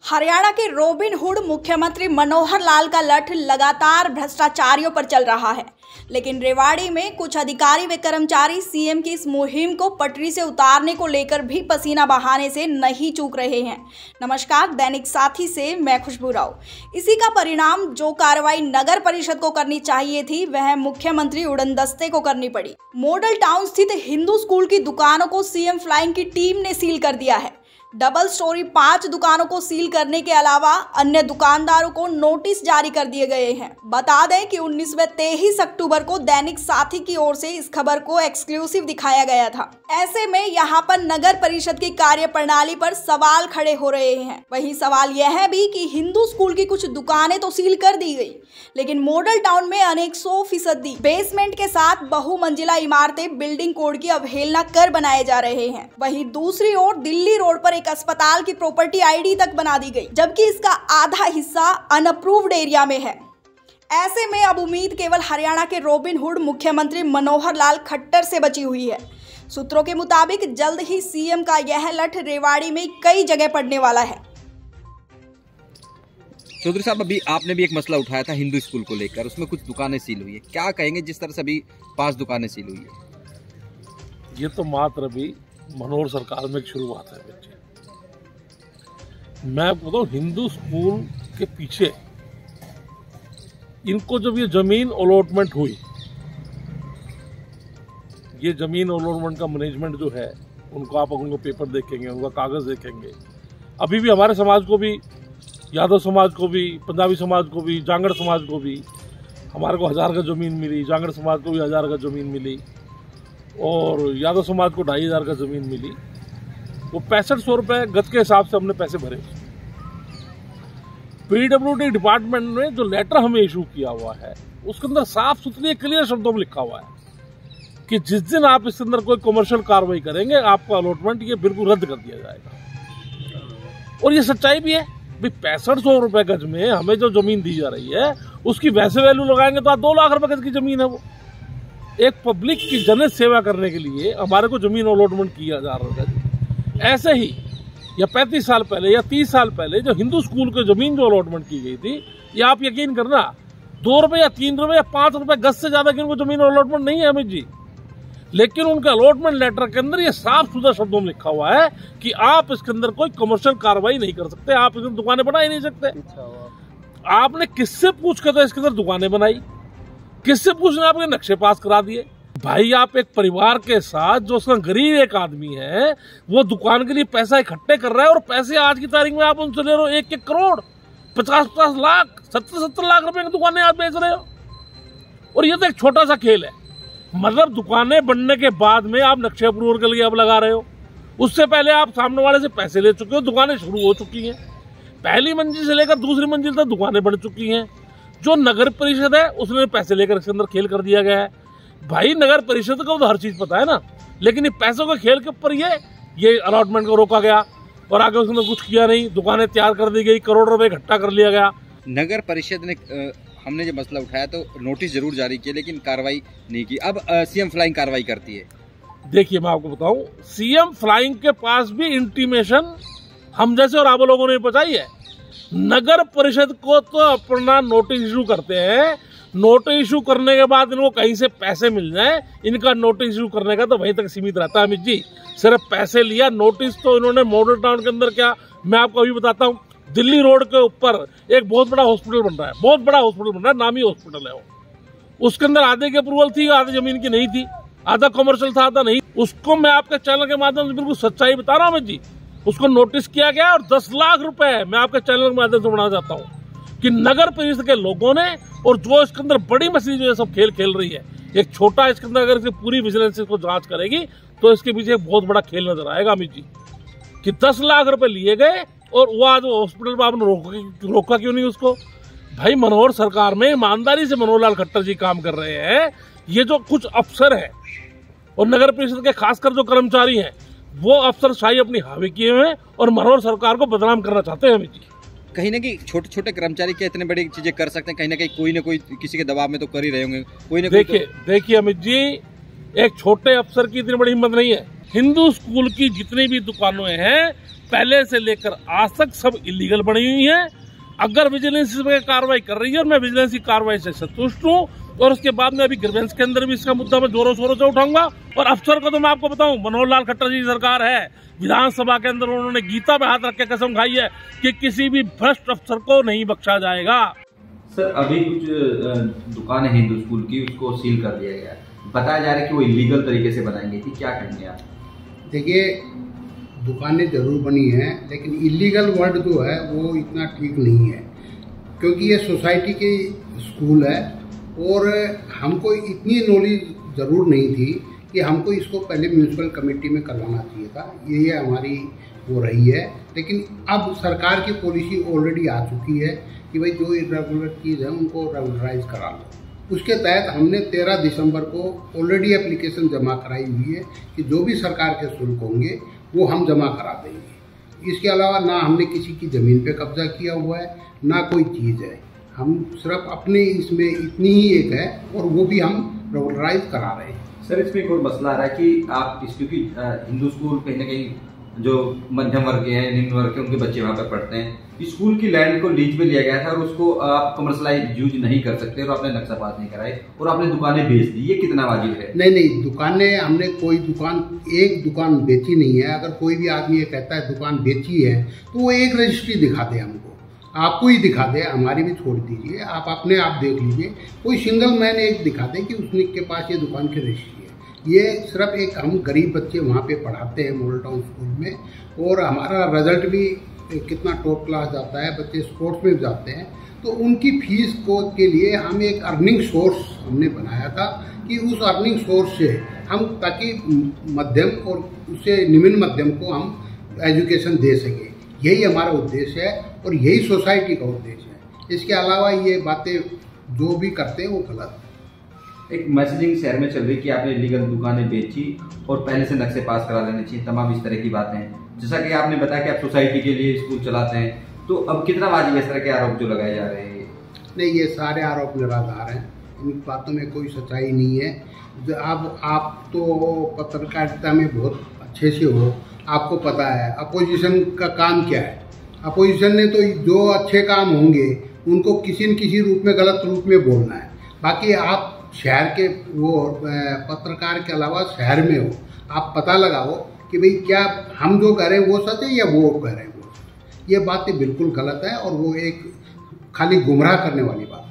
हरियाणा के robin hood मुख्यमंत्री मनोहर लाल का लठ लगातार भ्रष्टाचारियों पर चल रहा है, लेकिन रेवाड़ी में कुछ अधिकारी व कर्मचारी सीएम की इस मुहिम को पटरी से उतारने को लेकर भी पसीना बहाने से नहीं चूक रहे हैं। नमस्कार, दैनिक साथी से मैं खुशबू राव। इसी का परिणाम जो कार्रवाई नगर परिषद को करनी चाहिए थी वह मुख्यमंत्री उड़नदस्ते को करनी पड़ी। मॉडल टाउन स्थित हिंदू स्कूल की दुकानों को सीएम फ्लाइंग की टीम ने सील कर दिया है। डबल स्टोरी 5 दुकानों को सील करने के अलावा अन्य दुकानदारों को नोटिस जारी कर दिए गए हैं। बता दें कि 19 व 23 अक्टूबर को दैनिक साथी की ओर से इस खबर को एक्सक्लूसिव दिखाया गया था। ऐसे में यहां पर नगर परिषद की कार्यप्रणाली पर सवाल खड़े हो रहे हैं। वहीं सवाल यह है भी कि हिंदू स्कूल की कुछ दुकानें तो सील कर दी गई, लेकिन मॉडल टाउन में अनेक 100% बेसमेंट के साथ बहुमंजिला इमारतें बिल्डिंग कोड की अवहेलना कर बनाए जा रहे हैं। वहीं दूसरी ओर दिल्ली रोड पर अस्पताल की प्रॉपर्टी आईडी तक बना दी गई, जबकि इसका आधा हिस्सा अनअप्रूव्ड एरिया में है। ऐसे में अब उम्मीद केवल हरियाणा के रॉबिन हुड मुख्यमंत्री मनोहर लाल खट्टर से बची हुई है। सूत्रों के मुताबिक जल्द ही सीएम का यह लठ रेवाड़ी में कई जगह पड़ने वाला है। चौधरी साहब, अभी आपने भी एक मसला उठाया था हिंदू स्कूल को लेकर, उसमें कुछ दुकानें सील हुई है, क्या कहेंगे जिस तरह से अभी 5 दुकानें सील हुई है? ये तो मात्र अभी मनोहर सरकार में एक शुरुआत है बच्चे। मैं बताऊं, हिंदू स्कूल के पीछे इनको जब ये जमीन अलॉटमेंट हुई, ये जमीन अलॉटमेंट का मैनेजमेंट जो है उनको आप उनको पेपर देखेंगे, उनका कागज देखेंगे। अभी भी हमारे समाज को भी, यादव समाज को भी, पंजाबी समाज को भी, जांगड़ समाज को भी हमारे को 1000 का जमीन मिली, जांगड़ समाज को भी 1000 का जमीन मिली और यादव समाज को 2500 का जमीन मिली। वो 6500 रुपये गज के हिसाब से हमने पैसे भरे। पीडब्ल्यूडी डिपार्टमेंट ने जो लेटर हमें इशू किया हुआ है उसके अंदर साफ सुथरी क्लियर शब्दों में लिखा हुआ है कि जिस दिन आप इसके अंदर कोई कमर्शियल कार्रवाई करेंगे आपका अलॉटमेंट ये बिल्कुल रद्द कर दिया जाएगा। और ये सच्चाई भी है भाई, 6500 रुपये गज में हमें जो जमीन दी जा रही है उसकी वैसे वैल्यू लगाएंगे तो 2 लाख रुपए गज की जमीन है। वो एक पब्लिक की जनहित सेवा करने के लिए हमारे को जमीन अलॉटमेंट किया जा रहा है। ऐसे ही या 35 साल पहले या 30 साल पहले जो हिंदू स्कूल की जमीन जो अलॉटमेंट की गई थी, ये आप यकीन करना 2 रुपए या 3 रुपए या 5 रुपए गज से ज्यादा की उनको जमीन अलॉटमेंट नहीं है अमित जी। लेकिन उनके अलॉटमेंट लेटर के अंदर ये साफ सुथरा शब्दों में लिखा हुआ है कि आप इसके अंदर कोई कमर्शियल कार्रवाई नहीं कर सकते, आप इसमें दुकानें बना ही नहीं सकते। आपने किससे पूछ कर तो इसके अंदर दुकानें बनाई? किससे पूछने आपके नक्शे पास करा दिए? भाई, आप एक परिवार के साथ जो उसका गरीब एक आदमी है वो दुकान के लिए पैसा इकट्ठे कर रहा है और पैसे आज की तारीख में आप उनसे ले रहे हो 1-1 करोड़, 50-50 लाख, 70-70 लाख रुपए की दुकानें आप बेच रहे हो। और ये तो एक छोटा सा खेल है। मतलब दुकानें बनने के बाद में आप नक्शे अप्रूवल के लिए अब लगा रहे हो, उससे पहले आप सामने वाले से पैसे ले चुके हो, दुकानें शुरू हो चुकी हैं। पहली मंजिल से लेकर दूसरी मंजिल तक दुकानें बन चुकी हैं। जो नगर परिषद है उसने पैसे लेकर इसके अंदर खेल कर दिया गया है। भाई, नगर परिषद को तो हर चीज पता है ना, लेकिन ये पैसों के खेल के ऊपर ये अलॉटमेंट को रोका गया और आगे उसने कुछ किया नहीं। दुकानें तैयार कर दी गई, करोड़ रुपए इकट्ठा कर लिया गया। नगर परिषद ने हमने जो मसला उठाया तो नोटिस जरूर जारी किए लेकिन कार्रवाई नहीं की। अब सीएम फ्लाइंग कार्रवाई करती है। देखिए, मैं आपको बताऊं, सीएम फ्लाइंग के पास भी इंटीमेशन हम जैसे और आप लोगों ने पहुंचाई है। नगर परिषद को तो अपना नोटिस इशू करते हैं, नोटिस इशू करने के बाद इनको कहीं से पैसे मिल जाए, इनका नोटिस इशू करने का तो वहीं तक सीमित रहता है अमित जी। सिर्फ पैसे लिया, नोटिस तो इन्होंने मॉडल टाउन के अंदर क्या, मैं आपको अभी बताता हूँ। दिल्ली रोड के ऊपर एक बहुत बड़ा हॉस्पिटल बन रहा है, बहुत बड़ा हॉस्पिटल बन रहा है, नामी हॉस्पिटल है वो। उसके अंदर आधे की अप्रूवल थी, आधे जमीन की नहीं थी, आधा कमर्शियल था, आधा नहीं। उसको मैं आपके चैनल के माध्यम से बिल्कुल सच्चाई बता रहा हूँ अमित जी। उसको नोटिस किया गया और 10 लाख रुपए मैं आपके चैनल के माध्यम से बढ़ाना चाहता हूँ कि नगर परिषद के लोगों ने, और जो इसके अंदर बड़ी मछली जो है सब खेल खेल रही है, एक छोटा इसके अंदर अगर पूरी विजिलेंस को जांच करेगी तो इसके पीछे एक बहुत बड़ा खेल नजर आएगा अमित जी कि 10 लाख रुपए लिए गए और वो आज हॉस्पिटल में आपने रोका क्यों नहीं उसको? भाई, मनोहर सरकार में ईमानदारी से मनोहर लाल खट्टर जी काम कर रहे हैं। ये जो कुछ अफसर है और नगर परिषद के खासकर जो कर्मचारी हैं वो अफसरशाही अपनी हावी किए हुए हैं और मनोहर सरकार को बदनाम करना चाहते हैं अमित जी। कहीं ना कहीं छोटे छोटे कर्मचारी क्या इतने बड़ी चीजें कर सकते हैं? कहीं ना कोई किसी के दबाव में तो कर ही रहे होंगे, कोई ना कोई। देखिए अमित जी, एक छोटे अफसर की इतनी बड़ी हिम्मत नहीं है। हिंदू स्कूल की जितनी भी दुकानें हैं पहले से लेकर आज तक सब इलीगल बनी हुई है। अगर विजिलेंस इस पर कार्रवाई कर रही है और मैं विजिलेंस की कार्रवाई से संतुष्ट हूँ, और उसके बाद में अभी ग्रीवेंस के अंदर भी इसका मुद्दा मैं जोरों शोरों से उठाऊंगा। और अफसर को तो मैं आपको बताऊं, मनोहर लाल खट्टर जी की सरकार है, विधानसभा के अंदर उन्होंने गीता पे हाथ रख के कसम खाई है कि किसी भी भ्रष्ट अफसर को नहीं बख्शा जाएगा। सर, अभी कुछ दुकानें हिंदू स्कूल की उसको सील कर दिया गया है, बताया जा रहा है कि वो इलीगल तरीके से बनाई गई थी, क्या कहेंगे आप? देखिए, दुकानें जरूर बनी हैं, लेकिन इलीगल वर्ड जो है वो इतना ठीक नहीं है, क्योंकि ये सोसाइटी की स्कूल है और हमको इतनी नॉलेज ज़रूर नहीं थी कि हमको इसको पहले म्यूनसिपल कमेटी में करवाना चाहिए था। ये हमारी वो रही है, लेकिन अब सरकार की पॉलिसी ऑलरेडी आ चुकी है कि भाई जो इरेगुलर चीज़ है उनको रेगुलराइज करा लो। उसके तहत हमने 13 दिसंबर को ऑलरेडी एप्लीकेशन जमा कराई हुई है कि जो भी सरकार के शुल्क होंगे वो हम जमा करा देंगे। इसके अलावा ना हमने किसी की ज़मीन पे कब्जा किया हुआ है, ना कोई चीज़ है। हम सिर्फ अपने इसमें इतनी ही एक है और वो भी हम रेगुलराइज करा रहे हैं। सर, इसमें एक और मसला आ रहा है कि आप क्योंकि हिंदू स्कूल कहीं ना कहीं जो मध्यम वर्ग के हैं, निम्न वर्ग के, उनके बच्चे वहाँ पर पढ़ते हैं। स्कूल की लैंड को लीज में लिया गया था और उसको आप कमर्शलाइज यूज नहीं कर सकते और आपने नक्शा पास नहीं कराए और आपने दुकानें बेच दी, ये कितना वाजिब है? नहीं, दुकानें हमने कोई एक दुकान बेची नहीं है। अगर कोई भी आदमी ये कहता है दुकान बेची है तो वो एक रजिस्ट्री दिखा दे, हमको आपको ही दिखा दे, हमारी भी छोड़ दीजिए, आप अपने आप देख लीजिए। कोई सिंगल मैन एक दिखा दे कि उसने के पास ये दुकान की रजिस्ट्री है। ये सिर्फ एक हम गरीब बच्चे वहाँ पे पढ़ाते हैं मॉडल टाउन स्कूल में, और हमारा रिजल्ट भी कितना टॉप क्लास जाता है, बच्चे स्पोर्ट्स में जाते हैं, तो उनकी फीस को के लिए हम एक अर्निंग सोर्स हमने बनाया था कि उस अर्निंग सोर्स से हम ताकि मध्यम और उससे निम्न मध्यम को हम एजुकेशन दे सकें। यही हमारा उद्देश्य है और यही सोसाइटी का उद्देश्य है। इसके अलावा ये बातें जो भी करते हैं वो गलत है। एक मैसेजिंग शहर में चल रही कि आपने लीगल दुकानें बेची और पहले से नक्शे पास करा लेने चाहिए, तमाम इस तरह की बातें हैं। जैसा कि आपने बताया कि आप सोसाइटी के लिए स्कूल चलाते हैं, तो अब कितना वाजिब इस तरह के आरोप जो लगाए जा रहे हैं? नहीं, ये सारे आरोप निराधार हैं, इन बातों में कोई सच्चाई नहीं है। अब आप तो पत्रकारिता में बहुत अच्छे से हो, आपको पता है अपोजिशन का काम क्या है। अपोजिशन ने तो जो अच्छे काम होंगे उनको किसी न किसी रूप में, गलत रूप में बोलना है। बाकी आप शहर के वो पत्रकार के अलावा शहर में हो, आप पता लगाओ कि भाई क्या हम जो कह रहे हैं वो सच है या वो कह रहे हैं वो सच है। ये बातें बिल्कुल गलत है और वो एक खाली गुमराह करने वाली बात है।